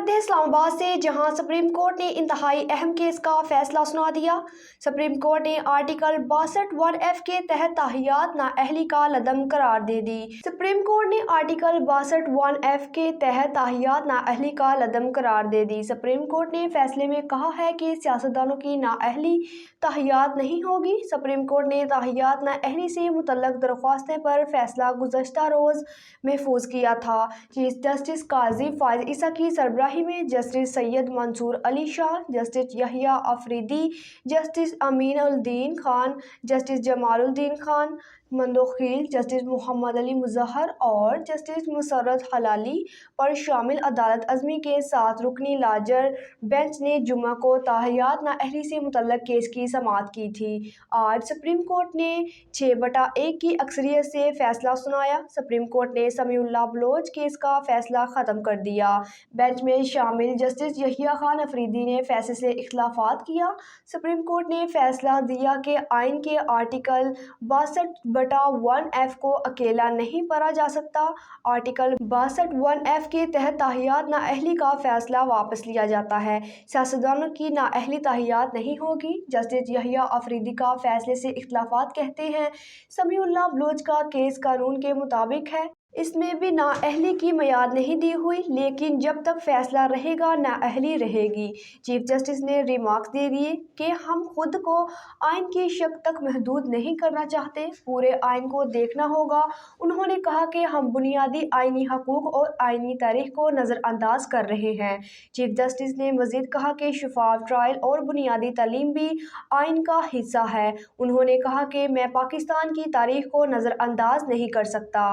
करते हैं इस्लामाबाद से, जहां सुप्रीम कोर्ट ने इंतहाई अहम केस का फैसला सुना दिया। सुप्रीम कोर्ट ने आर्टिकल 62(1)(f) के तहत ताहियात नाअहली का लदम करार दे दी। सुप्रीम कोर्ट ने आर्टिकल 62(1)(f) के तहत ताहियात नाअहली का लदम करार दे दी। सुप्रीम कोर्ट ने फैसले में कहा है कि सियासतदानों की नाअहली ताहियात नहीं होगी। सुप्रीम कोर्ट ने ताहियात नाअहली से मुतल्लक दरख्वास्तों पर फैसला गुज़श्ता रोज़ महफूज किया था। चीफ जस्टिस काजी फाइज ईसा की सरबराही में justice Syed Mansoor Ali Shah, justice Yahya Afridi, justice Aminuddin Khan, justice Jamaluddin Khan Mandokhail, justice Mohammad Ali Mazhar और जस्टिस मुसर्रत हलाली पर शामिल अदालत अज़मी के साथ रुकनी लार्जर बेंच ने जुम्मा को ताहियात नाअहली से मुतल्लक केस की समाअत की थी। आज सुप्रीम कोर्ट ने 6/1 की अक्सरियत से फैसला सुनाया। सुप्रीम कोर्ट ने समीउल्लाह बलोच केस का फैसला ख़त्म कर दिया। बेंच में शामिल जस्टिस यहिया खान अफरीदी ने फैसले से इख्तलाफात किया। सुप्रीम कोर्ट ने फैसला दिया कि आइन के आर्टिकल 62(1)(f) को अकेला नहीं पढ़ा जा सकता। आर्टिकल 62(1)(f) के तहत ताहियात नाअहली का फैसला वापस लिया जाता है। सियासतदानों की नाअहली ताहियात नहीं होगी। जस्टिस यहिया अफरीदी का फैसले से इख्तलाफात कहते हैं, समीउल्लाह बलोच का केस कानून के मुताबिक है, इसमें भी नाअहली की मियाद नहीं दी हुई, लेकिन जब तक फैसला रहेगा नाअहली रहेगी। चीफ जस्टिस ने रिमार्क्स दे दिए कि हम खुद को आइन की शक तक महदूद नहीं करना चाहते, पूरे आइन को देखना होगा। उन्होंने कहा कि हम बुनियादी आइनी हकूक और आइनी तारीख को नज़रअंदाज कर रहे हैं। चीफ जस्टिस ने मज़ीद कहा कि शफाफ ट्रायल और बुनियादी तालीम भी आइन का हिस्सा है। उन्होंने कहा कि मैं पाकिस्तान की तारीख को नज़रअंदाज नहीं कर सकता।